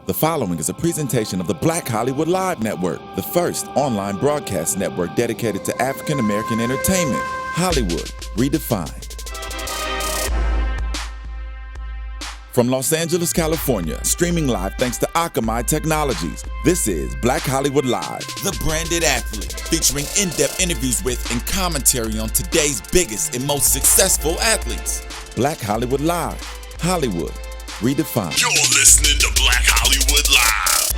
The following is a presentation of the Black Hollywood Live Network, the first online broadcast network dedicated to African American entertainment. Hollywood redefined. From Los Angeles, California, streaming live thanks to Akamai Technologies, this is Black Hollywood Live, the branded athlete, featuring in-depth interviews with and commentary on today's biggest and most successful athletes. Black Hollywood Live, Hollywood redefined. You're listening to Black Hollywood Live.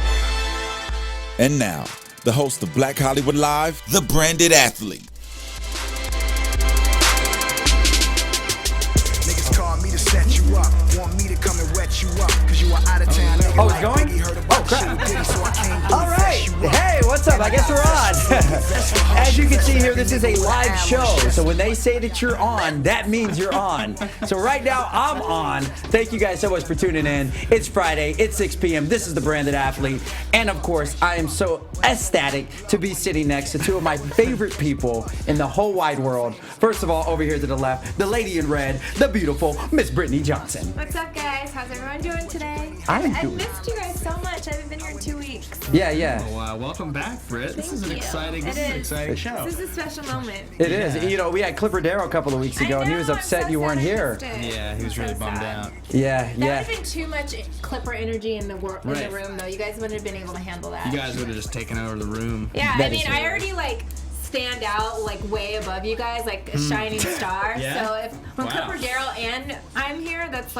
And now, the host of Black Hollywood Live, the branded athlete. Niggas call me to set you up, want me to come and wet you up, cause you are out of town. Nigga, Oh, it's going? Oh, crap. All right. Hey, what's up? I guess we're on. As you can see here, this is a live show. So when they say that you're on, that means you're on. So right now, I'm on. Thank you guys so much for tuning in. It's Friday. It's 6 p.m. This is the Branded Athlete. And of course, I am so ecstatic to be sitting next to two of my favorite people in the whole wide world. First of all, over here to the left, the lady in red, the beautiful Miss Brittani Johnson. What's up, guys? How's everyone doing today? I've missed you guys so much. I haven't been here in 2 weeks. Yeah. Well, welcome back, Britt. This is an you. exciting show. This is a special moment. It is. You know, we had Clipper Darrow a couple of weeks ago, and he was upset you weren't here. Yeah, he was really bummed out. Yeah. That would have been too much Clipper energy in the room, though. You guys wouldn't have been able to handle that. You guys would have just taken over the room. Yeah, I mean, I already stand out way above you guys, like a shining star. Yeah? So when Clipper Darrow and I'm here, that's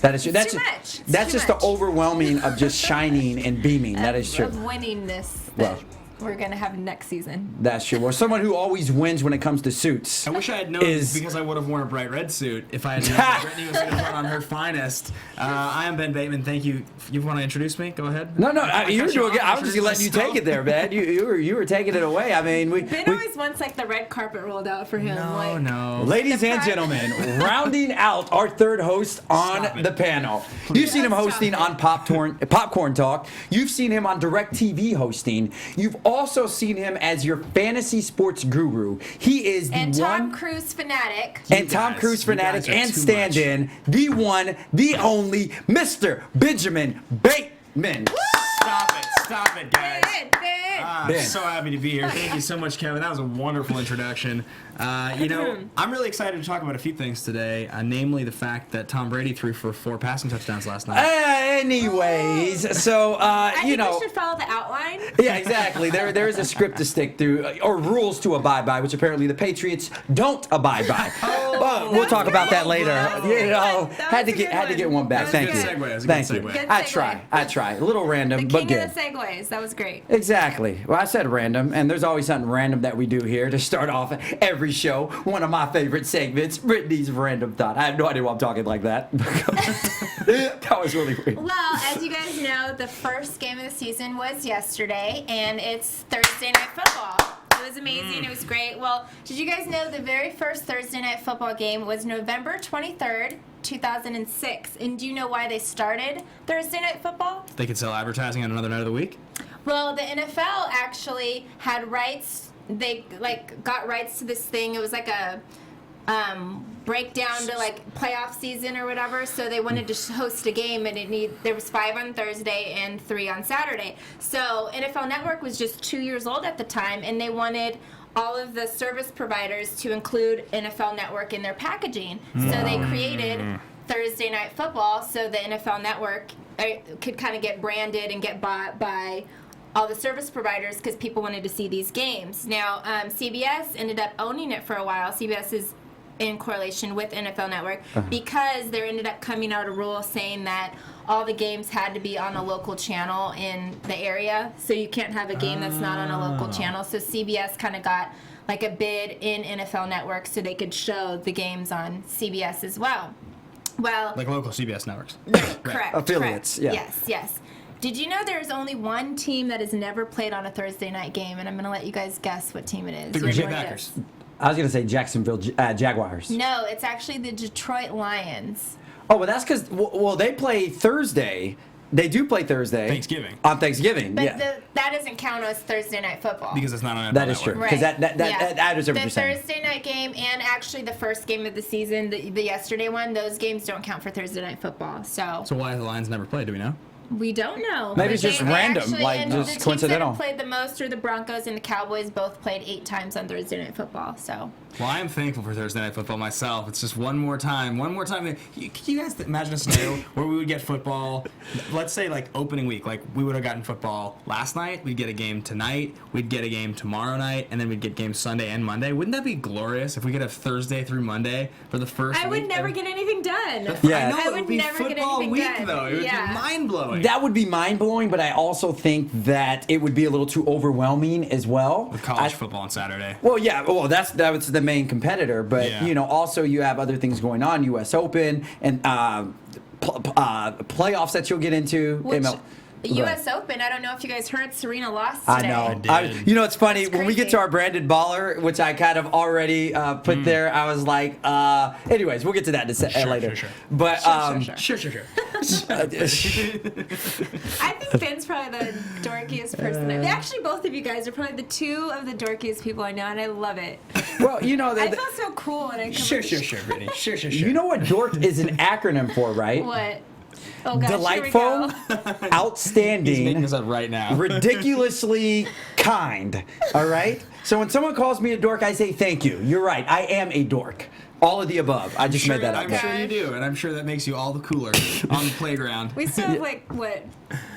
that is true. That's too much. That's just the overwhelming of just shining and beaming. That is true. Of winningness Well, that we're gonna have next season. that's true. Well, someone who always wins when it comes to suits. I wish I had known because I would have worn a bright red suit if I had known that Brittany was going to put on her finest. I am Ben Bateman. Thank you. You want to introduce me? Go ahead. No, you were doing it. I was just letting you take it there, man. You were taking it away. I mean, Ben always wants the red carpet rolled out for him. No. Ladies and gentlemen, rounding out our third host on the panel. You've seen him hosting on Popcorn Talk. You've seen him on DirecTV hosting. You've also seen him as your fantasy sports guru. He is the Tom Cruise fanatic. And Tom Cruise fanatic and stand-in, the one, the only, Mr. Benjamin Bateman. Stop it, guys. Ben. I'm so happy to be here. Thank you so much, Kevin. That was a wonderful introduction. I'm really excited to talk about a few things today, namely the fact that Tom Brady threw for 4 passing touchdowns last night. Anyways, so, I think we should follow the outline. Yeah, exactly. There is a script to stick through, or rules to abide by, which apparently the Patriots don't abide by. But we'll talk about that later. Had to get one back. Thank you. Thank you. I try. A little random, but good. The king of the segues. That was great. Exactly. Well, I said random, and there's always something random that we do here to start off every show. One of my favorite segments, Brittany's Random Thought. I have no idea why I'm talking like that. That was really weird. Well, as you guys know, the first game of the season was yesterday, and it's Thursday Night Football. It was amazing. It was great. Well, did you guys know the very first Thursday Night Football game was November 23rd, 2006? And do you know why they started Thursday Night Football? They could sell advertising on another night of the week? Well, the NFL actually had rights. They got rights to this thing. It was like a breakdown to playoff season or whatever. So they wanted to host a game, and there was 5 on Thursday and 3 on Saturday. So NFL Network was just 2 years old at the time, and they wanted all of the service providers to include NFL Network in their packaging. So they created Thursday Night Football so the NFL Network could kind of get branded and get bought by all the service providers because people wanted to see these games. Now, CBS ended up owning it for a while. CBS is in correlation with NFL Network because there ended up coming out a rule saying that all the games had to be on a local channel in the area. So you can't have a game that's not on a local channel. So CBS kind of got a bid in NFL Network so they could show the games on CBS as well. Well, like local CBS networks. Correct. Affiliates, correct. yeah. Yes. Did you know there's only one team that has never played on a Thursday night game? And I'm going to let you guys guess what team it is. The Green Bay Packers. I was going to say Jacksonville Jaguars. No, it's actually the Detroit Lions. Oh, well, that's because, they play Thursday. They do play Thursday. Thanksgiving. On Thanksgiving, But yeah. that doesn't count as Thursday night football. Because it's not on NFL That is true. Network. Because Right. that is what you're saying. The Thursday night game and actually the first game of the season, the yesterday one, those games don't count for Thursday night football. So So why have the Lions never played? Do we know? We don't know. Maybe it's But just they random, actually- like, and just the teams coincidental. that have played the most are the Broncos and the Cowboys. Both played 8 times on Thursday Night Football. So. Well, I am thankful for Thursday Night Football myself. It's just one more time. Can you guys imagine a scenario where we would get football, let's say like opening week, like we would have gotten football last night, we'd get a game tonight, we'd get a game tomorrow night, and then we'd get games Sunday and Monday. Wouldn't that be glorious if we could have Thursday through Monday for the first I week? would never get anything done. Yeah. I know, I it would would be never get football anything week, done. though. It would Yeah. be mind-blowing. That would be mind-blowing, but I also think that it would be a little too overwhelming as well. With college football on Saturday. Well, yeah. Well, that was the main competitor, but Yeah. you know, also you have other things going on, U.S. Open and playoffs that you'll get into. Which, ML U.S. Open, I don't know if you guys heard, Serena lost I today. know. did. You know, it's funny It's when we get crazy. to our branded baller, which I kind of already put there. I was like, anyways, we'll get to that later. Sure. But Sure. Sure. I think Ben's probably the dorkiest person. Actually, both of you guys are probably the 2 of the dorkiest people I know, and I love it. well, you know, I feel so cool when I come Sure, in. Brittany. Sure. you know what dork is an acronym for, right? What? Oh, gosh, Delightful, here we go. outstanding, He's making this up right now. ridiculously kind. All right? So when someone calls me a dork, I say thank you. You're right. I am a dork. All of the above. I just made that up. I'm sure you do, and I'm sure that makes you all the cooler on the playground. We still have, like, what,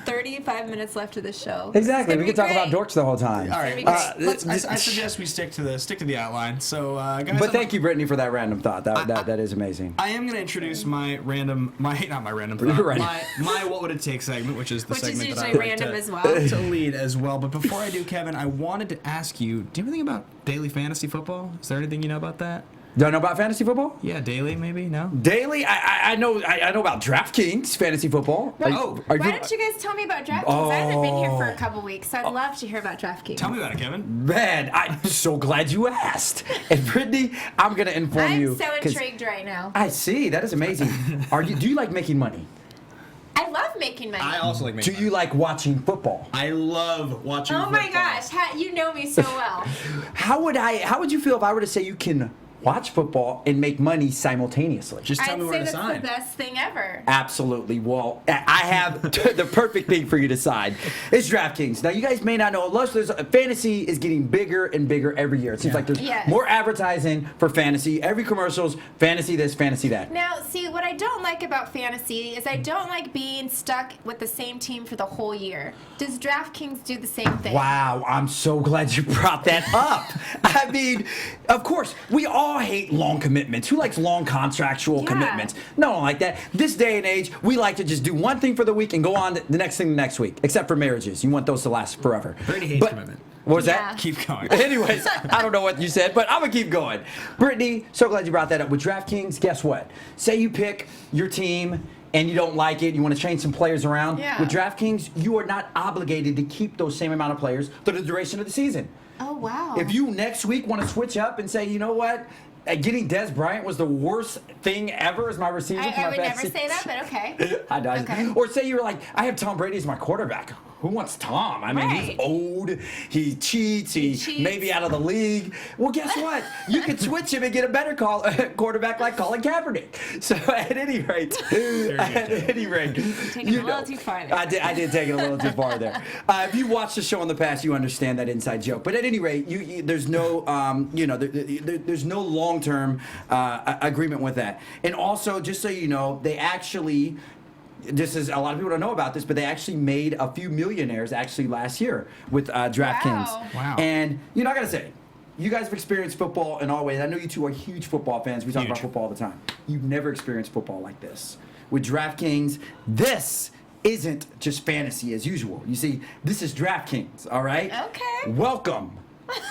35 minutes left of the show. Exactly. It's We gonna can be talk about great. dorks the whole time. All right, It's let's, gonna be let's, great. I suggest we stick to the outline. So, guys, But thank you, Brittany, for that random thought. That is amazing. I am going to introduce not my random thought, You're right. my what would it take segment, which is the Which is segment that I usually like random to, as well. to lead as well. But before I do, Kevin, I wanted to ask you, do you know anything about daily fantasy football? Is there anything you know about that? Do I know about fantasy football? Yeah, daily maybe? No? Daily, I know about DraftKings fantasy football. Why Are don't you guys tell me about DraftKings? I haven't been here for a couple weeks, so I'd love to hear about DraftKings. Tell me about it, Kevin. Man, I'm so glad you asked. And Brittany, I'm gonna inform you. I'm so 'cause intrigued right now. I see. That is amazing. Do you like making money? I love making money. I also like making Do you like watching football? I love watching Oh my football. gosh, you know me so well. How would you feel if I were to say you can watch football and make money simultaneously? Just tell I'd me say where to that's sign. the best thing ever. Absolutely. Well, I have the perfect thing for you to decide. It's DraftKings. Now, you guys may not know, fantasy is getting bigger and bigger every year. It seems like there's Yes. more advertising for fantasy. Every commercial's fantasy this, fantasy that. Now, see, what I don't like about fantasy is I don't like being stuck with the same team for the whole year. Does DraftKings do the same thing? Wow, I'm so glad you brought that up. I mean, of course, we all hate long commitments. Who likes long contractual Yeah. commitments? No one like that. This day and age, we like to just do one thing for the week and go on to the next thing the next week. Except for marriages. You want those to last forever. Brittany hates commitment. What was Yeah. that? Keep going. Anyways, I don't know what you said, but I'm gonna keep going. Brittany, so glad you brought that up. With DraftKings, guess what? Say you pick your team and you don't like it, you want to change some players around. Yeah. With DraftKings, you are not obligated to keep those same amount of players through the duration of the season. Oh, wow. If you next week want to switch up and say, you know what, getting Des Bryant was the worst thing ever as my receiver. for I my would never fantasy say that, but okay. I know. Okay. Or say you're like, I have Tom Brady as my quarterback. Who wants Tom? I mean, he's Right. old. He cheats. He cheats. may be out of the league. Well, guess what? You can switch him and get a better quarterback like Colin Kaepernick. So at any rate, Taking it a little too far there. I did take it a little too far there. If you watched the show in the past, you understand that inside joke. But at any rate, there's no, there's no long-term agreement with that. And also, just so you know, they actually. This is a lot of people don't know about this, but they actually made a few millionaires actually last year with DraftKings. Wow. And I gotta say, you guys have experienced football in all ways. I know you two are huge football fans. We talk about Huge. football all the time. You've never experienced football like this. With DraftKings, this isn't just fantasy as usual. You see, this is DraftKings, all right? Okay. Welcome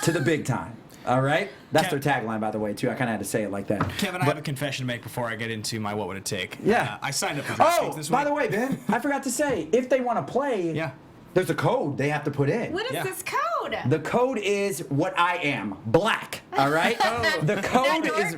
to the big time, all right? That's their tagline, by the way, too. I kind of had to say it like that. Kevin, I have a confession to make before I get into my what would it take. Yeah. I signed up for Oh, DraftKings this week. by the way, Ben, I forgot to say, if they want to play, Yeah. there's a code they have to put in. What is Yeah. this code? The code is what I am, black. All right. The code is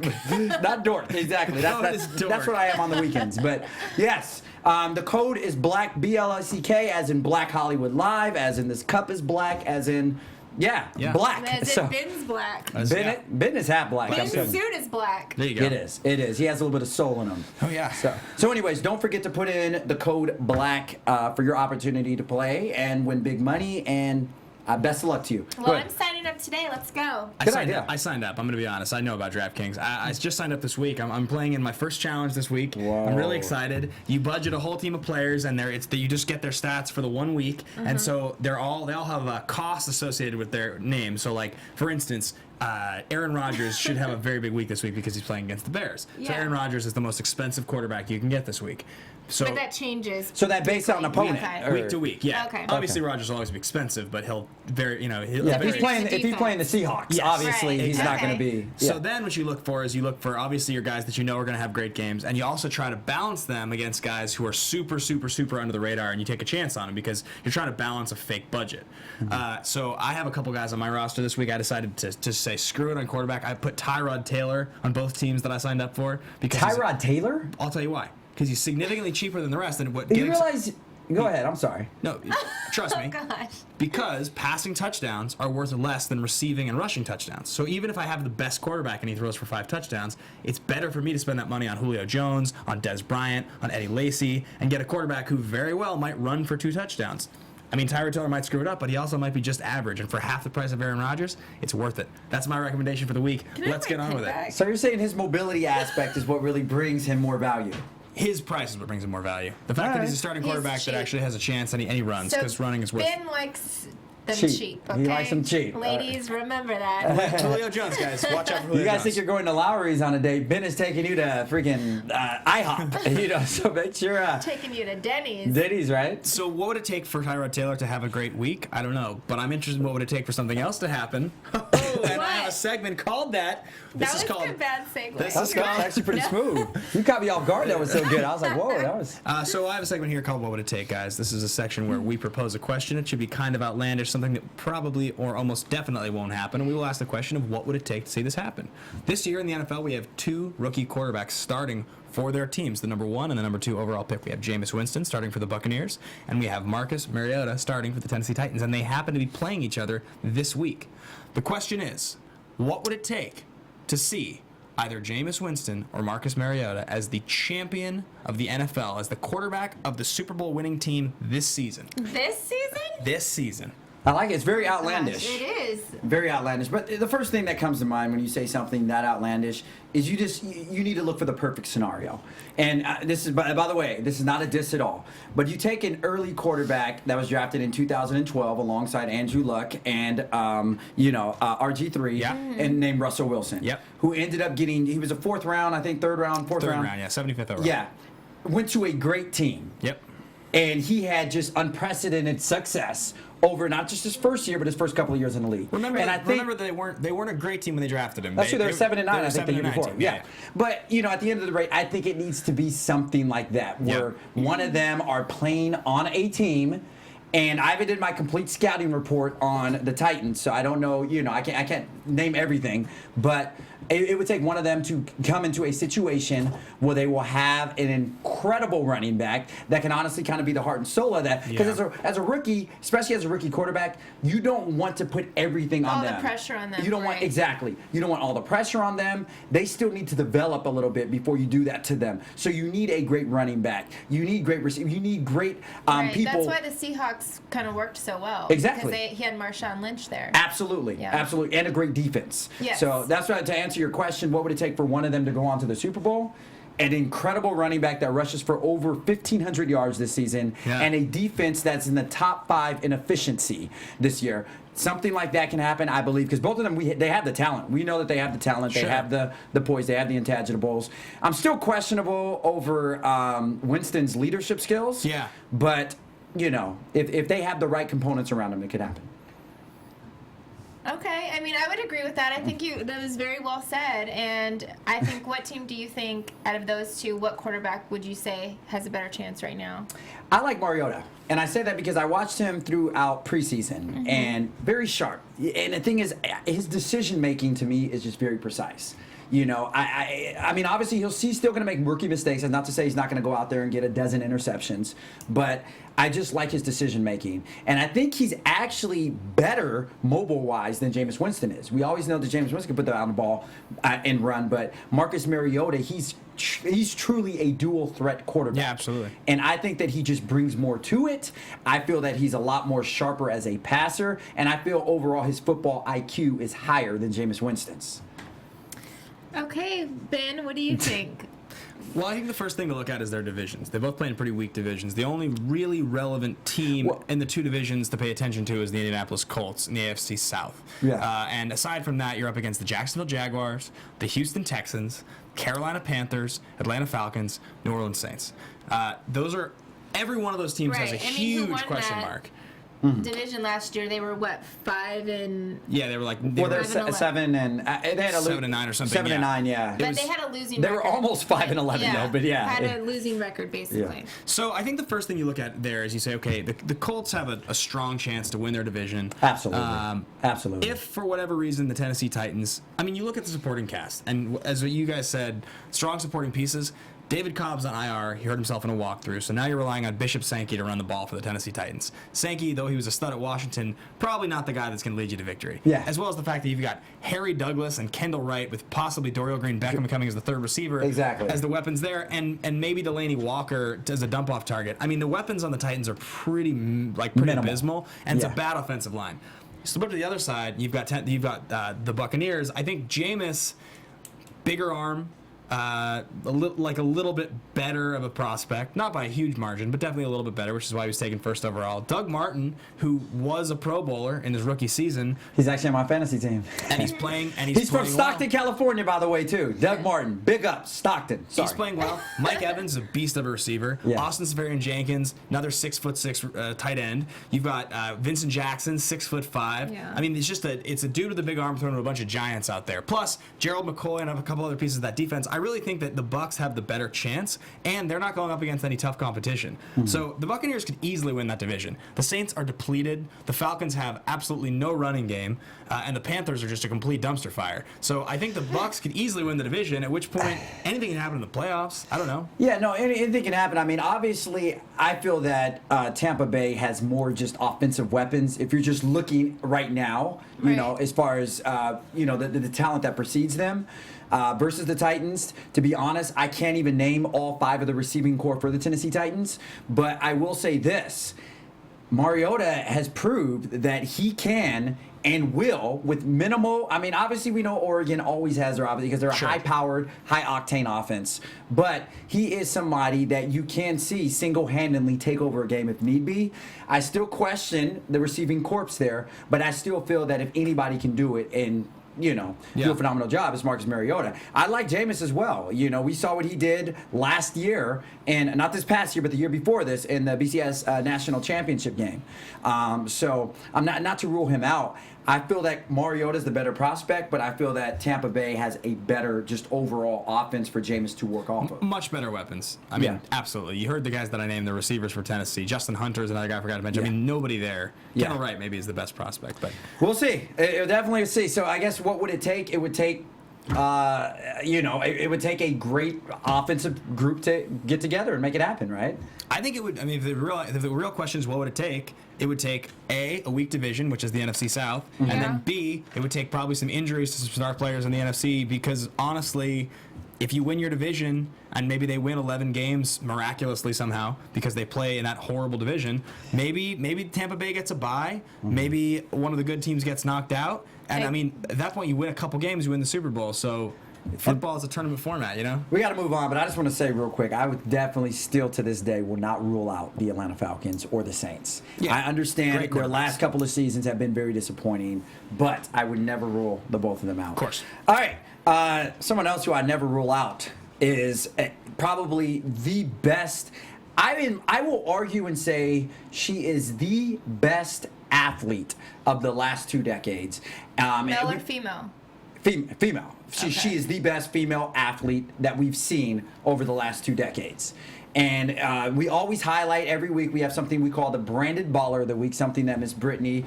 not dork. Exactly. Code is dork. That's what I am on the weekends. But yes, the code is black, BLACK, as in Black Hollywood Live, as in this cup is black, as in Yeah, Yeah. black. Is So it Ben's black? Ben is half black. I'm Ben's telling you. suit is black. There you go. It is. It is. He has a little bit of soul in him. Oh, yeah. So anyways, don't forget to put in the code BLACK for your opportunity to play and win big money. And best of luck to you. Go Well, ahead. I'm signing up today. Let's go. Good idea. I signed up. I'm going to be honest. I know about DraftKings. I just signed up this week. I'm playing in my first challenge this week. I'm really excited. You budget a whole team of players, and you just get their stats for the 1 week, and so they all have a cost associated with their name. So, like for instance, Aaron Rodgers should have a very big week this week because he's playing against the Bears. So Yeah. Aaron Rodgers is the most expensive quarterback you can get this week. So But that changes. So that based on opponent. Okay. or- week to week, yeah. Okay. Obviously, Rodgers will always be expensive, but he'll Yeah, if vary. he's playing Defense. the Seahawks, Yes. obviously Right. he's not going to Okay. be. So Yeah. then what you look for obviously your guys that you know are going to have great games, and you also try to balance them against guys who are super, super, super under the radar, and you take a chance on them because you're trying to balance a fake budget. So I have a couple guys on my roster this week. I decided to say screw it on quarterback. I put Tyrod Taylor on both teams that I signed up for. Because Tyrod Taylor? I'll tell you why. Because he's significantly cheaper than the rest. And what You realize? Go ahead. I'm sorry. No, trust me. Oh, gosh. Because passing touchdowns are worth less than receiving and rushing touchdowns. So even if I have the best quarterback and he throws for 5 touchdowns, it's better for me to spend that money on Julio Jones, on Des Bryant, on Eddie Lacy, and get a quarterback who very well might run for 2 touchdowns. I mean, Tyrod Taylor might screw it up, but he also might be just average. And for half the price of Aaron Rodgers, it's worth it. That's my recommendation for the week. Let's get on with it. So you're saying his mobility aspect is what really brings him more value? His price is what brings him more value. The fact that he's a starting quarterback that cheap. actually has a chance and he runs, So because running is worth Ben likes them Cheap. cheap. He Okay? likes them cheap. Ladies, remember that. Julio Jones, guys. Watch out for Julio You guys Jones. think you're going to Lowry's on a date? Ben is taking you to freaking IHOP. So make sure. Taking you to Denny's. Denny's, right? So what would it take for Tyrod Taylor to have a great week? I don't know, but I'm interested in what would it take for something else to happen. Oh, and I have a What? segment called that. This That is was called. a bad segue. This That's is good. called- That's actually pretty No. smooth. You caught me off guard. That was so good. I was like, whoa, that was. So I have a segment here called What Would It Take, guys? This is a section where we propose a question. It should be kind of outlandish, something that probably or almost definitely won't happen, and we will ask the question of what would it take to see this happen. This year in the NFL, we have 2 rookie quarterbacks starting for their teams, the number 1 and the number 2 overall pick. We have Jameis Winston starting for the Buccaneers, and we have Marcus Mariota starting for the Tennessee Titans, and they happen to be playing each other this week. The question is, what would it take to see either Jameis Winston or Marcus Mariota as the champion of the NFL, as the quarterback of the Super Bowl winning team this season? This season? This season. I like it. It's very outlandish. Gosh, it is. Very outlandish. But the first thing that comes to mind when you say something that outlandish is you need to look for the perfect scenario. And this is, by the way, this is not a diss at all. But you take an early quarterback that was drafted in 2012 alongside Andrew Luck and RG3 Yeah. and named Russell Wilson. Yep. Who ended up Third was a fourth round, fourth round. round, yeah, 75th overall. Yeah. Went to a great team. Yep. And he had just unprecedented success over not just his first year, but his first couple of years in the league. Remember and that they weren't a great team when they drafted him. That's true. They were 7-9, I think, the year 7-9 before. team, Yeah. But at the end of the day, I think it needs to be something like that, where one of them are playing on a team. And I haven't did my complete scouting report on the Titans, so I don't know. I can't name everything, but it would take one of them to come into a situation where they will have an incredible running back that can honestly kind of be the heart and soul of that. Because as a rookie, especially as a rookie quarterback, you don't want to put everything on All them. the pressure on them, You don't want right. exactly. You don't want all the pressure on them. They still need to develop a little bit before you do that to them. So you need a great running back. You need great receiver. You need great Right. people. That's why the Seahawks kind of worked so well. Exactly. Because he had Marshawn Lynch there. Absolutely, Yeah. absolutely, and a great defense. Yes. So that's why, to answer your question, what would it take for one of them to go on to the Super Bowl? An incredible running back that rushes for over 1,500 yards this season, and a defense that's in the top 5 in efficiency this year. Something like that can happen, I believe, because both of them, they have the talent. We know that they have the talent. Sure. They have the poise. They have the intangibles. I'm still questionable over Winston's leadership skills. Yeah. But, if they have the right components around them, it could happen. Okay, I mean, I would agree with that. I think that was very well said. And I think, what team do you think, out of those two, what quarterback would you say has a better chance right now? I like Mariota. And I say that because I watched him throughout preseason and very sharp. And the thing is, his decision making to me is just very precise. You know, I mean, obviously he's still going to make rookie mistakes. That's not to say he's not going to go out there and get a dozen interceptions, but I just like his decision making, and I think he's actually better mobile-wise than Jameis Winston is. We always know that Jameis Winston can put on the ball and run, but Marcus Mariota, he's truly a dual threat quarterback. Yeah, absolutely. And I think that he just brings more to it. I feel that he's a lot more sharper as a passer, and I feel overall his football IQ is higher than Jameis Winston's. Okay, Ben, what do you think? Well, I think the first thing to look at is their divisions. They both play in pretty weak divisions. The only really relevant team in the two divisions to pay attention to is the Indianapolis Colts in the AFC South. Yeah. And aside from that, you're up against the Jacksonville Jaguars, the Houston Texans, Carolina Panthers, Atlanta Falcons, New Orleans Saints. Every one of those teams has a huge question mark. Division last year, they were what, 5 and Yeah, they were like they're 7 and they had 7 and 9 or something. 7 and 9, yeah. but they had a losing They record. were almost 5 and 11 though, but yeah. Had a losing record basically. Yeah. So I think the first thing you look at there is you say, okay, the Colts have a strong chance to win their division. Absolutely. Absolutely. If for whatever reason the Tennessee Titans, I mean, you look at the supporting cast, and as you guys said, strong supporting pieces. David Cobb's on IR. He hurt himself in a walkthrough, so now you're relying on Bishop Sankey to run the ball for the Tennessee Titans. Sankey, though he was a stud at Washington, probably not the guy that's going to lead you to victory. Yeah. As well as the fact that you've got Harry Douglas and Kendall Wright with possibly Dorial Green-Beckham coming as the third receiver. Exactly. As the weapons there, and maybe Delaney Walker as a dump-off target. I mean, the weapons on the Titans are pretty Minimal. abysmal, and it's Yeah. a bad offensive line. So up to the other side, you've got the Buccaneers. I think Jameis, bigger arm, a little bit better of a prospect, not by a huge margin, but definitely a little bit better, which is why he was taken first overall. Doug Martin, who was a Pro Bowler in his rookie season, He's actually on my fantasy team. and he's playing. And He's from playing Stockton, well. California, by the way, too. Doug Martin. Big up, Stockton. Sorry. He's playing well. Mike Evans is a beast of a receiver. Yeah. Austin Seferian-Jenkins, another 6'6" tight end. You've got Vincent Jackson, 6'5". Yeah. I mean, it's a dude with a big arm throwing to a bunch of giants out there. Plus Gerald McCoy and a couple other pieces of that defense. I really think that the Bucs have the better chance, and they're not going up against any tough competition. So the Buccaneers could easily win that division. The Saints are depleted. The Falcons have absolutely no running game, and the Panthers are just a complete dumpster fire. So I think the Bucs could easily win the division, at which point anything can happen in the playoffs. I don't know. Yeah, no, anything can happen. I mean, obviously, I feel that Tampa Bay has more just offensive weapons. If you're just looking right now, you know, as far as, the talent that precedes them. Versus the Titans, to be honest, I can't even name all 5 of the receiving core for the Tennessee Titans. But I will say this. Mariota has proved that he can and will with minimal. I mean, obviously we know Oregon always has their offense because they're a high-powered, high-octane offense. But he is somebody that you can see single-handedly take over a game if need be. I still question the receiving corps there, but I still feel that if anybody can do it and do a phenomenal job as Marcus Mariota. I like Jameis as well. We saw what he did last year, and not this past year, but the year before this in the BCS National Championship game. So I'm not to rule him out. I feel that Mariota's the better prospect, but I feel that Tampa Bay has a better just overall offense for Jameis to work off of. Much better weapons. I mean, absolutely. You heard the guys that I named, the receivers for Tennessee. Justin Hunter's another guy I forgot to mention. I mean, nobody there. Kendall Wright maybe is the best prospect, but we'll see. It definitely see. So I guess what would it take? It would take it would take a great offensive group to get together and make it happen, right? I think it would. I mean, if the real question is what would it take? It would take a weak division, which is the NFC South, and then B, it would take probably some injuries to some star players in the NFC. Because honestly, if you win your division and maybe they win 11 games miraculously somehow because they play in that horrible division, maybe Tampa Bay gets a bye, maybe one of the good teams gets knocked out, and I mean at that point you win a couple games, you win the Super Bowl. So football is a tournament format, We got to move on, but I just want to say real quick, I would definitely still to this day will not rule out the Atlanta Falcons or the Saints. Yeah, I understand their last couple of seasons have been very disappointing, but I would never rule the both of them out. Of course. All right, someone else who I never rule out is probably the best. I will argue and say she is the best athlete of the last 2 decades. Male or female? Female. She is the best female athlete that we've seen over the last 2 decades. And we always highlight every week. We have something we call the Branded Baller of the Week, something that Miss Brittany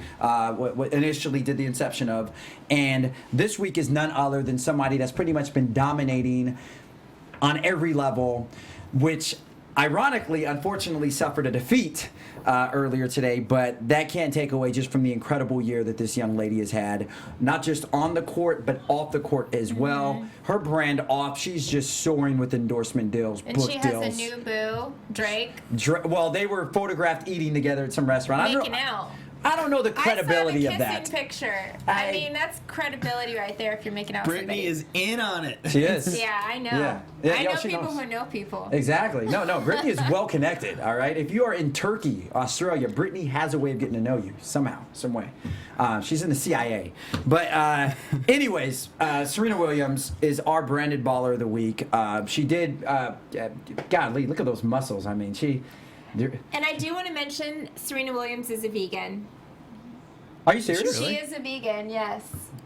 initially did the inception of. And this week is none other than somebody that's pretty much been dominating on every level, which ironically, unfortunately, suffered a defeat earlier today, but that can't take away just from the incredible year that this young lady has had, not just on the court, but off the court as well. Her brand off, she's just soaring with endorsement deals, And book she deals. has a new boo, Drake, Well, they were photographed eating together at some restaurant. making out. I don't know the credibility I of saw the that. kissing picture. I- I mean, that's credibility right there if you're making out with Brittany somebody. is in on it. She is. Yeah, I know. Yeah, I yo, know she people knows. who know people. Exactly. No, Brittany is well connected, all right? If you are in Turkey, Australia, Brittany has a way of getting to know you somehow, some way. She's in the CIA. But anyways, Serena Williams is our Branded Baller of the Week. She did, golly, look at those muscles. I mean, And I do want to mention Serena Williams is a vegan. are you serious? She is a vegan, yes.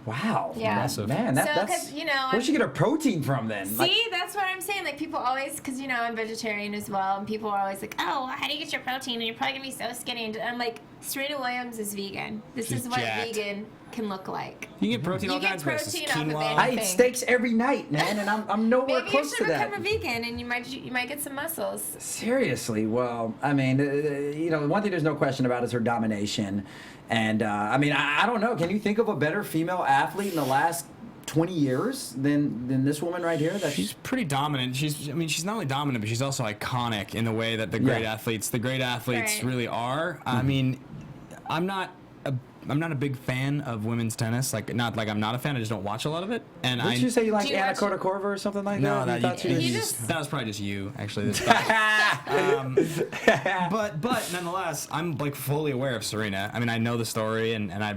Wow. Yeah. Impressive. Man, So, that's... 'cause, you know, Where'd she get her protein from then? See, that's what I'm saying. Like, people always, because, you know, I'm vegetarian as well, and people are always like, oh, how do you get your protein? And you're probably going to be so skinny. And I'm like, Serena Williams is vegan. This She's is what jacked. vegan can look like. You can get protein You all get kinds of places. protein off of Quinoa. it. I eat steaks every night, man, and I'm nowhere Maybe you close to should that. become a vegan, and you might get some muscles. Seriously, well, I mean, you know, one thing there's no question about is her domination. And, I mean, I don't know. Can you think of a better female athlete in the last 20 years than this woman right here? She's pretty dominant. She's not only dominant, but she's also iconic in the way that the great athletes Right. really are. I mean, I'm not a big fan of women's tennis. Like, not like I'm not a fan. I just don't watch a lot of it. And Didn't you say you like Do you Anna watch- Kournikova or something like no, that? that, You that was probably just you, actually. But nonetheless, I'm like fully aware of Serena. I mean, I know the story, and I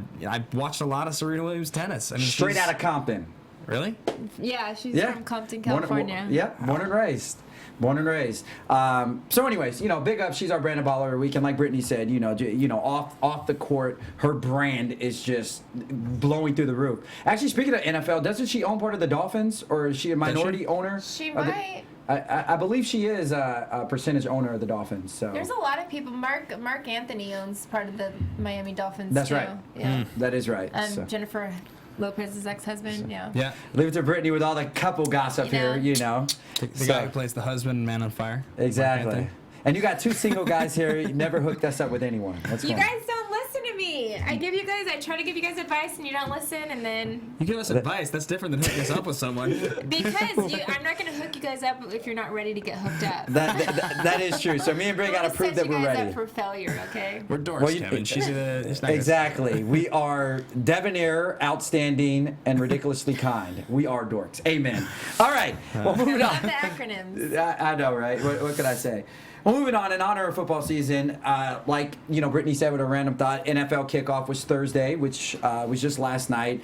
watched a lot of Serena Williams tennis. I mean, Straight she's- out of Compton. Really? Yeah, she's Yeah. from Compton, Born- California. Born and raised. Born and raised. So, anyways, you know, big up. She's our Branded Baller of the Week, and like Brittany said, you know, off the court, her brand is just blowing through the roof. Actually, speaking of NFL, doesn't she own part of the Dolphins, or is she a minority owner? She of the- might. I believe she is a percentage owner of the Dolphins. So There's a lot of people. Mark Anthony owns part of the Miami Dolphins. That's too. right. Yeah. that is right. So. Jennifer Lopez's ex-husband. Yeah. Yeah. Leave it to Brittany with all the couple gossip You here, know. you know. The guy who plays the husband in Man on Fire. Exactly. Mark And you got two single guys here. You never hooked us up with anyone. What's You going on? guys don't listen to me. I try to give you guys advice, and you don't listen, and then You give us advice. That's different than hooking us up with someone. because I'm not going to hook you guys up if you're not ready to get hooked up. That is true. So me and Bray got to Don't prove set that you we're guys ready. up for failure, okay? We're dorks, Well, you- Kevin. It's not Exactly. We are debonair, outstanding, and ridiculously kind. We are dorks. Amen. All right. Well, moving Love on. the acronyms. I know, right? What could I say? Well, moving on, in honor of football season, like, you know, Brittany said with a random thought, NFL kickoff was Thursday, which was just last night.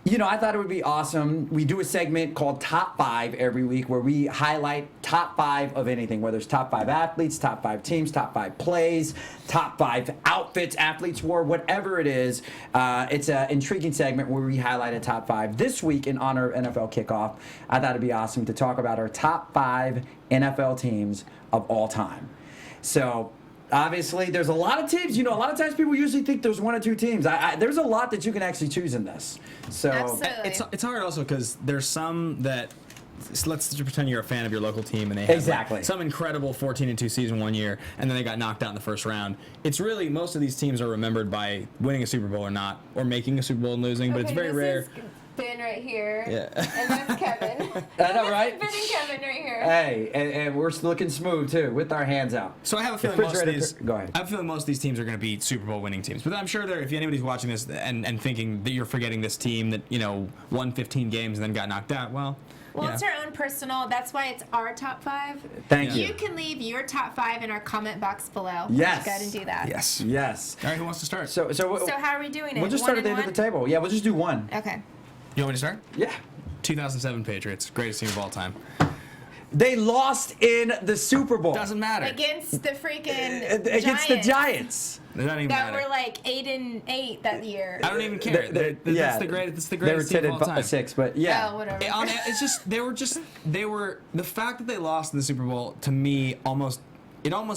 You know, I thought it would be awesome. We do a segment called Top 5 every week where we highlight top 5 of anything, whether it's top 5 athletes, top 5 teams, top 5 plays, top 5 outfits athletes wore, whatever it is. It's an intriguing segment where we highlight a top 5. This week, in honor of NFL kickoff, I thought it'd be awesome to talk about our top 5 NFL teams of all time. So, obviously, there's a lot of teams. You know, a lot of times people usually think there's one or two teams. There's a lot that you can actually choose in this. So, Absolutely. It's hard also because there's some that. So let's just pretend you're a fan of your local team and they had Exactly. like, some incredible 14-2 season one year and then they got knocked out in the first round. It's really most of these teams are remembered by winning a Super Bowl or not, or making a Super Bowl and losing, but it's very rare. This is Ben right here. Yeah. And that's Kevin. I know, right? Ben and Kevin right here. Hey, and we're looking smooth too, with our hands out. So I have a feeling most of these. Go ahead. I have a feeling most of these teams are going to be Super Bowl winning teams. But I'm sure if anybody's watching this and thinking that you're forgetting this team that won 15 games and then got knocked out, well, It's our own personal. That's why it's our top 5. Thank You you. can leave your top 5 in our comment box below. Yes. Go ahead and do that. yes. Yes. All right, who wants to start? So So how are we doing it? we'll just One start at the end and of the table. Yeah, we'll just do one. one? Okay. You want me to start? Yeah. 2007 Patriots, greatest team of all time. They lost in the Super Bowl. Doesn't matter. Against the freaking Against the Giants. It doesn't even that matter. were like 8-8 that year. I don't even care. That's the greatest. They were team of all 10 time. and 6, but yeah. Oh, whatever. It's just they were the fact that they lost in the Super Bowl to me almost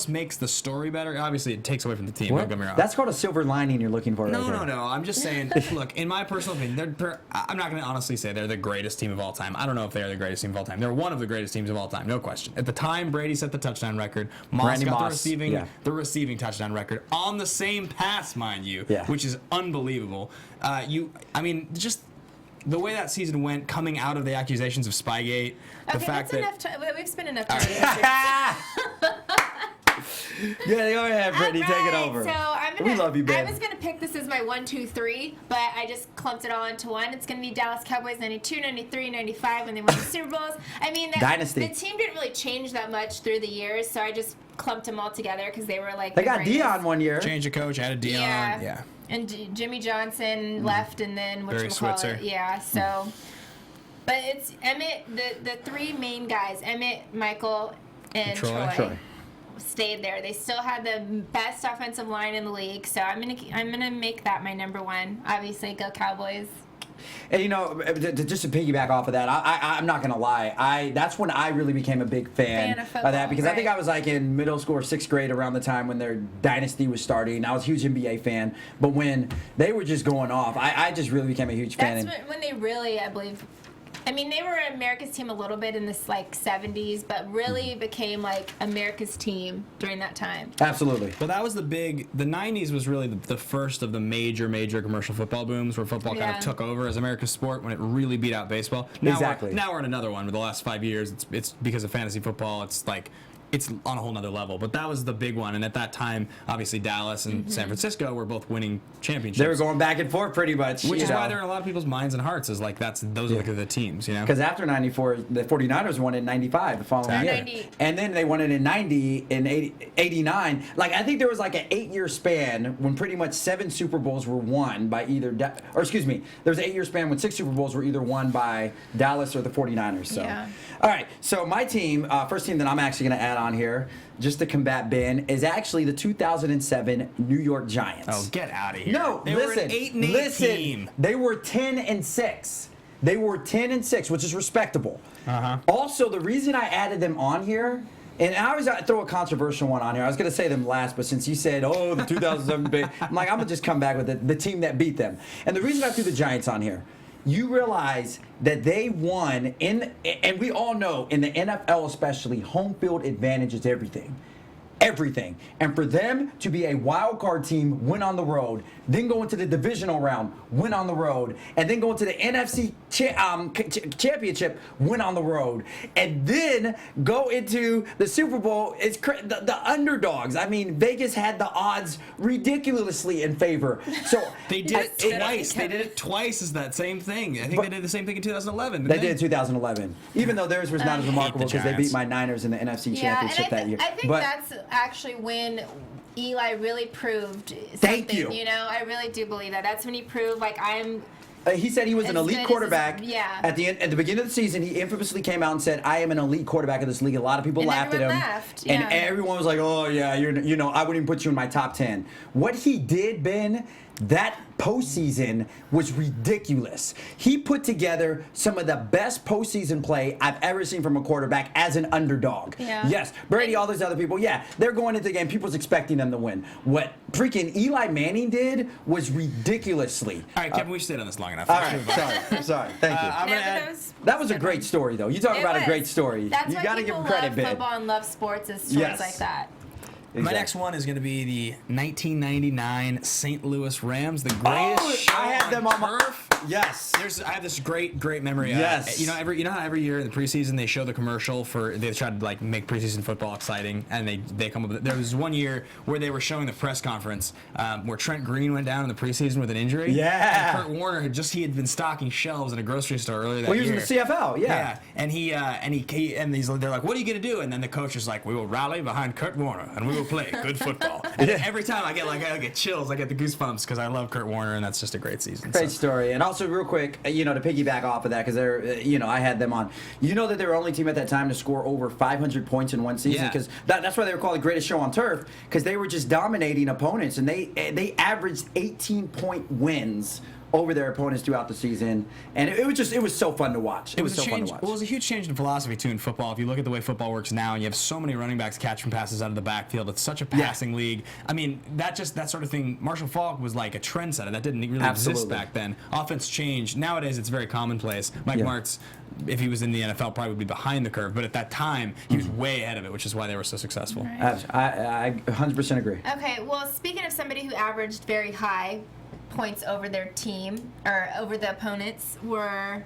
makes the story better. Obviously, it takes away from the team. What? Don't get me wrong. That's called a silver lining you're looking for. right there. No. I'm just saying. Look, in my personal opinion, I'm not going to honestly say they're the greatest team of all time. I don't know if they are the greatest team of all time. They're one of the greatest teams of all time, no question. At the time, Brady set the touchdown record. Moss got the receiving touchdown record on the same pass, mind you, which is unbelievable. Just the way that season went, coming out of the accusations of Spygate, the fact that's that enough time. We've spent enough time. Yeah, go ahead, Brittany. Take it over. So We love you, Ben. I was gonna pick this as my 1, 2, 3, but I just clumped it all into one. It's gonna be Dallas Cowboys 92, 93, 95 when they won the Super Bowls. I mean, Dynasty. The team didn't really change that much through the years, so I just clumped them all together because they were like. They got Dion one year. change of coach, added Dion. Yeah. And Jimmy Johnson left, and then Barry Switzer. Yeah, so. But it's Emmett, the three main guys, Emmett, Michael, and Troy. Stayed there. They still had the best offensive line in the league, so I'm gonna make that my number one. Obviously, go Cowboys. And just to piggyback off of that, I'm not gonna lie. That's when I really became a big fan of football, that because I think I was like in middle school or 6th grade around the time when their dynasty was starting. I was a huge NBA fan, but when they were just going off, I just really became a huge fan. That's when they really, I believe. I mean, they were America's team a little bit in this like 70s, but really became like America's team during that time. Absolutely. Well, that was the 90s was really the first of the major commercial football booms where football kind of took over as America's sport when it really beat out baseball. Now we're in another one with the last 5 years. It's because of fantasy football. It's on a whole nother level. But that was the big one. And at that time, obviously, Dallas and San Francisco were both winning championships. They were going back and forth pretty much. Which is why they're in a lot of people's minds and hearts is like those are the teams, you know? Because after 94, the 49ers won in 95 the following year. 90. And then they won it in 90, in 89. Like, I think there was like an 8-year span when pretty much 7 Super Bowls were won by either, there was an 8-year span when 6 Super Bowls were either won by Dallas or the 49ers. So. Yeah. All right, so my team, first team that I'm actually going to add on here, just to combat Ben, is actually the 2007 New York Giants. Oh, get out of here. No, they were an 8-8 team. They were 10-6. They were 10-6, which is respectable. Uh-huh. Also, the reason I added them on here, and I always throw a controversial one on here. I was going to say them last, but since you said, the 2007 big, I'm like, I'm going to just come back with the team that beat them. And the reason I threw the Giants on here, you realize that they won and we all know in the NFL especially, home field advantage is everything. Everything. And for them to be a wild card team, win on the road, then go into the divisional round, win on the road, and then go into the NFC championship, win on the road, and then go into the Super Bowl. It's the underdogs. I mean, Vegas had the odds ridiculously in favor. So they did it twice. They did it twice as that same thing. I think they did the same thing in 2011. They did in 2011. Even though theirs was not as remarkable because they beat my Niners in the NFC championship that year. I think that's actually when Eli really proved something. Thank you. You know, I really do believe that. That's when he proved, like, I'm. He said he was an elite quarterback. Yeah. At the beginning of the season, he infamously came out and said, "I am an elite quarterback of this league." A lot of people laughed at him, and everyone was like, "Oh yeah, I wouldn't even put you in my top 10." What he did, Ben, that postseason was ridiculous. He put together some of the best postseason play I've ever seen from a quarterback as an underdog. Yeah. Yes, Brady, all those other people, they're going into the game. People's expecting them to win. What freaking Eli Manning did was ridiculously. All right, Kevin, we stayed on this long enough. All right, sorry. Thank you. That was a great story, though. You talk about a great story. That's you got to give him credit, Ben. Football and love sports is stories like that. Exactly. My next one is going to be the 1999 St. Louis Rams, the greatest show I had them on turf. Yes. I have this great memory. Yes. You know how every year in the preseason they show the commercial they try to like make preseason football exciting, and they come up with it. There was one year where they were showing the press conference where Trent Green went down in the preseason with an injury. Yeah. And Kurt Warner he had been stocking shelves in a grocery store earlier that year. Well, he was in the CFL. Yeah. And they're like, "What are you gonna do?" And then the coach is like, "We will rally behind Kurt Warner and we will play good football." And every time I get chills, I get the goosebumps because I love Kurt Warner, and that's just a great season. Great story. And also, real quick, to piggyback off of that, because they're, I had them on. You know that they were the only team at that time to score over 500 points in one season, because that's why they were called the greatest show on turf, because they were just dominating opponents, and they averaged 18-point wins over their opponents throughout the season, and it was so fun to watch. It was so fun to watch. Well, it was a huge change in philosophy too in football. If you look at the way football works now, and you have so many running backs catching passes out of the backfield, it's such a passing league. I mean, that sort of thing. Marshall Faulk was like a trendsetter that didn't really exist back then. Offense changed. Nowadays, it's very commonplace. Mike Martz, if he was in the NFL, probably would be behind the curve, but at that time, he was way ahead of it, which is why they were so successful. Right. I 100% agree. Okay, well, speaking of somebody who averaged very high points over their team or over the opponents were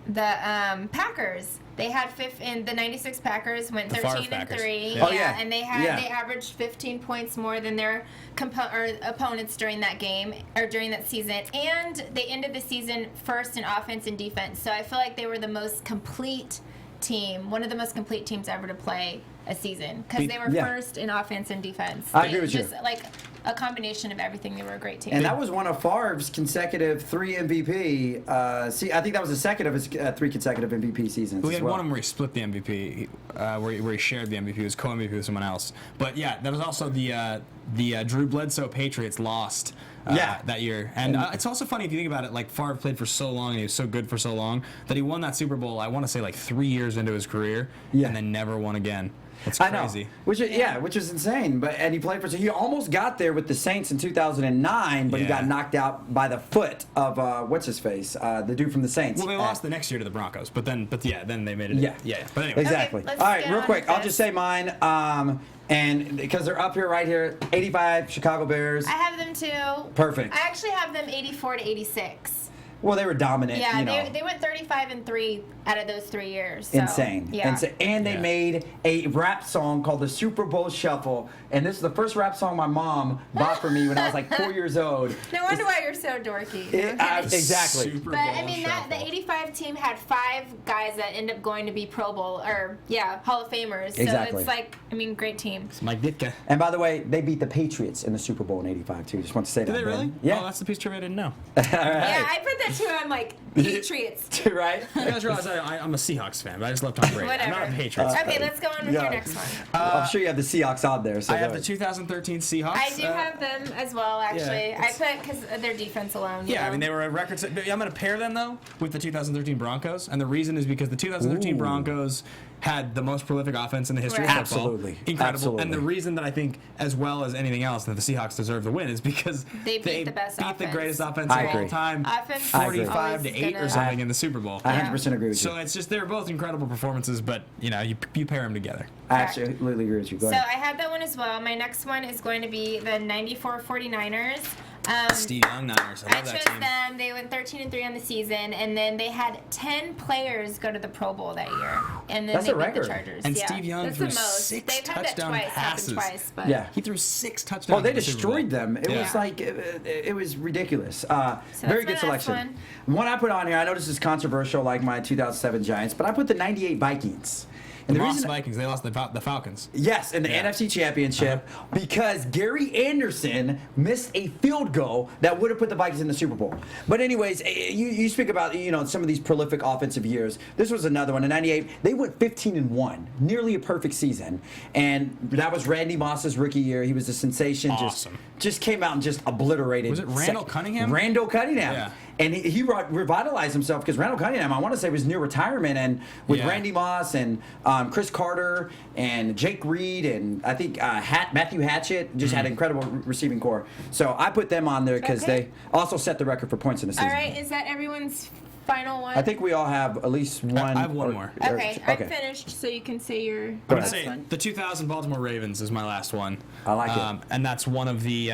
the Packers. They had in the '96 Packers went 13-3. Yeah. And they averaged 15 points more than their opponents during that game or during that season, and they ended the season first in offense and defense. So I feel like they were the most complete team, one of the most complete teams ever to play a season, because they were first in offense and defense. I agree with you. Just like a combination of everything. They were a great team. And that was one of Favre's consecutive 3 MVP. I think that was the second of his 3 consecutive MVP seasons. We had one of them where he split the MVP, where he shared the MVP. He was co-MVP with someone else. But yeah, that was also the Drew Bledsoe Patriots lost that year. And it's also funny if you think about it, like Favre played for so long and he was so good for so long that he won that Super Bowl, I want to say like 3 years into his career, and then never won again. It's crazy. Which is insane. He played for. So he almost got there with the Saints in 2009, but he got knocked out by the foot of what's his face, the dude from the Saints. Well, they lost the next year to the Broncos, but then they made it. Yeah. But anyway, exactly. Okay, all right, real quick, I'll just say mine. And because they're up here, right here, 85 Chicago Bears. I have them too. Perfect. I actually have them 84-86. Well, they were dominant. Yeah, they went 35-3 out of those 3 years. So, Insane. Yeah. And they made a rap song called the Super Bowl Shuffle. And this is the first rap song my mom bought for me when I was like 4 years old. No wonder why you're so dorky. Exactly. Super But Bowl I mean, shuffle. the 85 team had 5 guys that end up going to be Pro Bowl or Hall of Famers. Exactly. So it's like, great team. Mike Ditka. And by the way, they beat the Patriots in the Super Bowl in '85 too. Just want to say that. Did they really? Ben. Yeah. Oh, that's the piece of trivia I didn't know. All right. Yeah, I put that too. I'm like, Patriots. Right? You guys realize I'm a Seahawks fan, but I just love Tom Brady. Whatever. I'm not a Patriots fan. Okay, let's go on with your next one. I'm sure you have the Seahawks on there. So I have go the ahead. 2013 Seahawks. I do have them as well, actually. Yeah, I put because of their defense alone. Yeah, I mean, they were a record set. I'm going to pair them, though, with the 2013 Broncos. And the reason is because the 2013 Broncos had the most prolific offense in the history of football. Absolutely. Incredible. Absolutely. And the reason that I think, as well as anything else, that the Seahawks deserve the win is because They beat the best the offense. greatest offense I of all agree. time. Offense 45 to 8 or something in the Super Bowl. I 100% agree with you. So it's just, they're both incredible performances, but, you pair them together. I absolutely agree with you. Go So ahead. I had that one as well. My next one is going to be the 94 49ers. Steve Young Niners. I I love that chose team. them. They went 13-3 on the season, and then they had 10 players go to the Pro Bowl that year, and then That's they a beat record. the Chargers. And yeah, Steve Young that's threw the most. 6 They've had that touchdown happened passes. twice, but Yeah. He threw 6 touchdowns. Oh, they in the Super Bowl. destroyed them. It Yeah. was like it was ridiculous. Very that's good my last selection. One I put on here. I know this is controversial, like my 2007 Giants, but I put the '98 Vikings. And The the lost reason, Vikings. They lost the Falcons. yes, in the Yeah. NFC Championship, because Gary Anderson missed a field goal that would have put the Vikings in the Super Bowl. But anyways, you speak about some of these prolific offensive years. This was another one. In '98, they went 15-1, nearly a perfect season, and that was Randy Moss's rookie year. He was a sensation. Awesome. Just came out and just obliterated. Was it Randall Cunningham? Randall Cunningham. Yeah. And he revitalized himself because Randall Cunningham, I want to say, was near retirement, and with Yeah. Randy Moss and Chris Carter and Jake Reed and I think Matthew Hatchett just had an incredible receiving core. So I put them on there because Okay. they also set the record for points in the season. all right, is that everyone's final one? I think we all have at least one. I have one more. Okay, I'm finished, so you can say your I'm gonna last say one. the 2000 Baltimore Ravens is my last one. I like it. And that's one of the.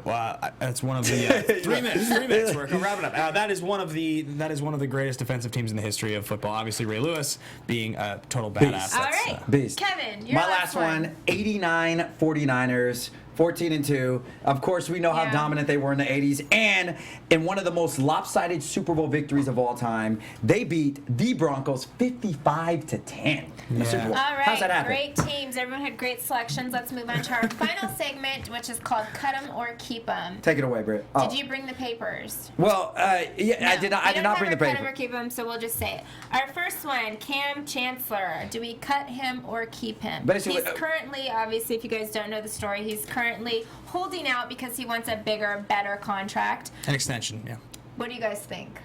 That's one of the 3 minutes. 3 minutes. We're wrapping up. That is one of the greatest defensive teams in the history of football. Obviously, Ray Lewis being a total badass. All That's, right, Beast. Kevin, your My last one, 89 49ers. 14-2. Of course, we know how Yeah. dominant they were in the 80s. And in one of the most lopsided Super Bowl victories of all time, they beat the Broncos 55-10 in the Super Bowl. All right, How's that happen? great teams. Everyone had great selections. Let's move on to our final segment, which is called Cut 'em or Keep 'em. Take it away, Britt. Oh. Did you bring the papers? Well, yeah, No, I did not. I did not bring the Cut 'em paper. or keep 'em, so we'll just say it. Our first one, Kam Chancellor. Do we cut him or keep him? Basically, He's currently, obviously, if you guys don't know the story, he's currently holding out because he wants a bigger, better contract. An extension, yeah. What do you guys think?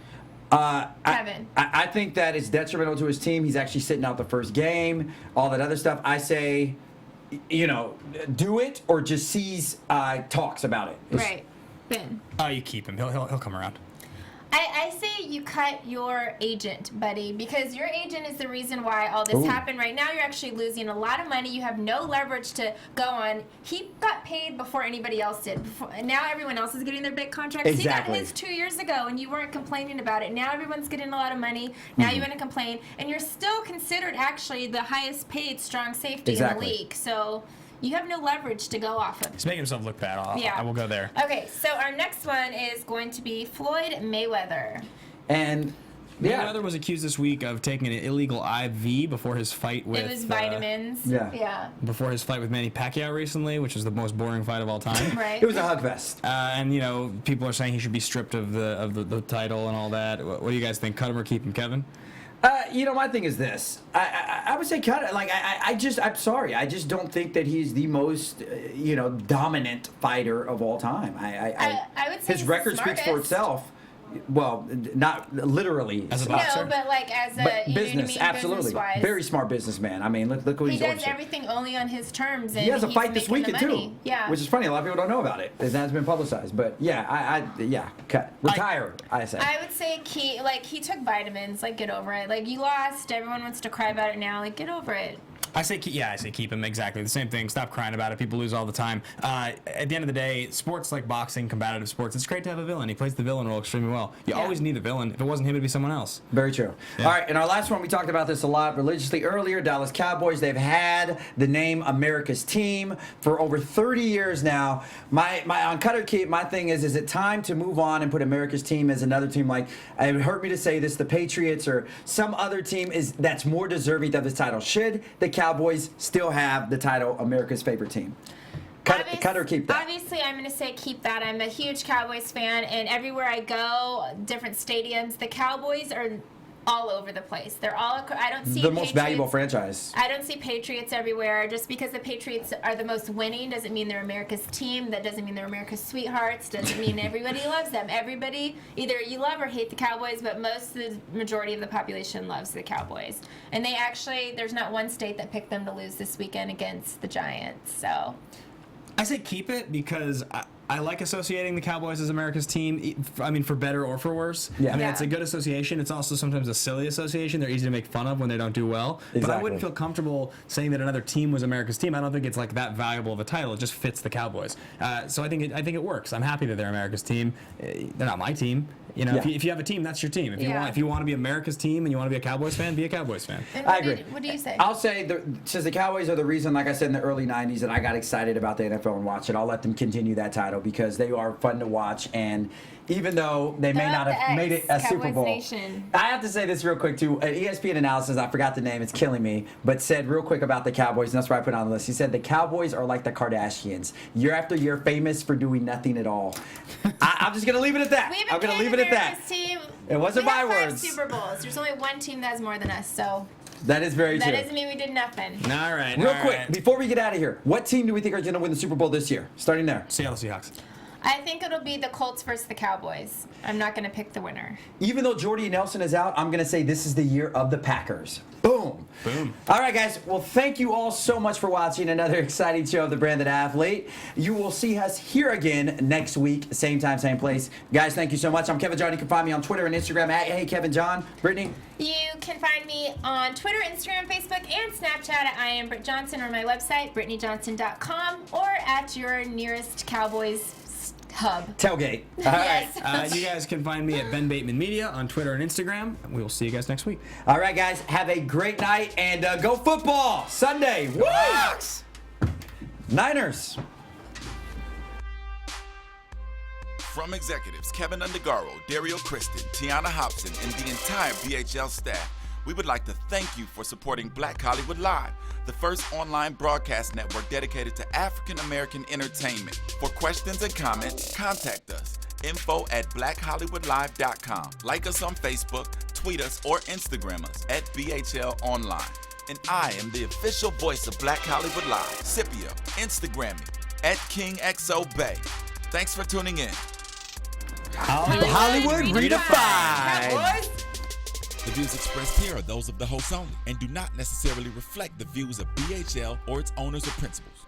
Kevin. I think that it's detrimental to his team. He's actually sitting out the first game, all that other stuff. I say, do it or just sees talks about it. Right. Ben. Oh, you keep him. He'll come around. I say you cut your agent, buddy, because your agent is the reason why all this happened. Right now, you're actually losing a lot of money. You have no leverage to go on. He got paid before anybody else did. Now everyone else is getting their big contracts. Exactly. He got his 2 years ago, and you weren't complaining about it. Now everyone's getting a lot of money. Now you want to complain, and you're still considered actually the highest paid strong safety in the league. So you have no leverage to go off of. He's making himself look bad. I will go there. Okay, so our next one is going to be Floyd Mayweather. And Mayweather was accused this week of taking an illegal IV before his fight with. It was vitamins. Yeah. Before his fight with Manny Pacquiao recently, which was the most boring fight of all time. Right. it was a hug fest. And people are saying he should be stripped of the title and all that. What do you guys think? Cut him or keep him, Kevin? My thing is this. I would say cut it. Like, I'm sorry. I just don't think that he's the most, dominant fighter of all time. I would say his he's record the speaks for smartest. itself. Well, not literally. As a boxer? No, but like as a But you know business, what I mean, absolutely. business-wise. Very smart businessman. I mean, look what He he's does doing. everything only on his terms, and He has a he's fight this making the weekend money. too. Yeah. Which is funny. A lot of people don't know about it. It hasn't been publicized. But yeah, cut. Retire. I say. I would say he took vitamins. Like, get over it. Like, you lost. Everyone wants to cry about it now. Like, get over it. I say keep him. Exactly the same thing. Stop crying about it. People lose all the time. At the end of the day, sports like boxing, combative sports, it's great to have a villain. He plays the villain role extremely well. You always need a villain. If it wasn't him, it'd be someone else. Very true. Yeah. All right, and our last one, we talked about this a lot religiously earlier. Dallas Cowboys, they've had the name America's Team for over 30 years now. My on Cut or Keep, my thing is it time to move on and put America's Team as another team? Like, it hurt me to say this, the Patriots or some other team that's more deserving of this title. Should the Cowboys still have the title America's favorite team? Cut or keep that? Obviously, I'm going to say keep that. I'm a huge Cowboys fan, and everywhere I go, different stadiums, the Cowboys are all over the place. They're all. I don't see the most valuable franchise. I don't see Patriots everywhere. Just because the Patriots are the most winning doesn't mean they're America's team. That doesn't mean they're America's sweethearts. Doesn't mean everybody loves them. Everybody, either you love or hate the Cowboys, but the majority of the population loves the Cowboys. And they actually, there's not one state that picked them to lose this weekend against the Giants. So I say keep it because I like associating the Cowboys as America's team. I mean, for better or for worse. Yeah. I mean, Yeah. it's a good association. It's also sometimes a silly association. They're easy to make fun of when they don't do well. But I Exactly. wouldn't feel comfortable saying that another team was America's team. I don't think it's like that valuable of a title. It just fits the Cowboys. So I think it works. I'm happy that they're America's team. They're not my team. If you have a team, that's your team. If you want to be America's team and you want to be a Cowboys fan, be a Cowboys fan. And I agree. What do you say? I'll say, since the Cowboys are the reason, like I said, in the early 90s, that I got excited about the NFL and watched it, I'll let them continue that title because they are fun to watch. And even though they may Throw not up have the made X, it a Super Cowboys Bowl. Nation. I have to say this real quick, too. An ESPN analysis, I forgot the name, it's killing me, but said real quick about the Cowboys, and that's why I put it on the list. He said the Cowboys are like the Kardashians. Year after year, famous for doing nothing at all. I'm just going to leave it at that. We've I'm been going to leave it at that. America's team. It wasn't we my have 5 words. Super Bowls. There's only one team that has more than us, so That is very that true. doesn't mean we did nothing. All right. Real all quick, right. before we get out of here, what team do we think are going to win the Super Bowl this year? Starting there. Seattle Seahawks. I think it'll be the Colts versus the Cowboys. I'm not going to pick the winner. Even though Jordy Nelson is out, I'm going to say this is the year of the Packers. Boom. Boom. All right, guys. Well, thank you all so much for watching another exciting show of The Branded Athlete. You will see us here again next week, same time, same place. Guys, thank you so much. I'm Kevin John. You can find me on Twitter and Instagram at HeyKevinJohn. Brittany? You can find me on Twitter, Instagram, Facebook, and Snapchat at I am Britt Johnson, or my website, BrittanyJohnson.com, or at your nearest Cowboys hub. Tailgate. All right. Yes. You guys can find me at Ben Bateman Media on Twitter and Instagram. We will see you guys next week. All right, guys. Have a great night, and go football Sunday. Woo! Niners. From executives Kevin Undergaro, Dario Kristen, Tiana Hobson, and the entire BHL staff, we would like to thank you for supporting Black Hollywood Live, the first online broadcast network dedicated to African American entertainment. For questions and comments, contact us. info@blackhollywoodlive.com. Like us on Facebook, tweet us, or Instagram us at BHL Online. And I am the official voice of Black Hollywood Live, Scipio. Instagram me at KingXOBay. Thanks for tuning in. Hollywood redefined. The views expressed here are those of the hosts only and do not necessarily reflect the views of BHL or its owners or principals.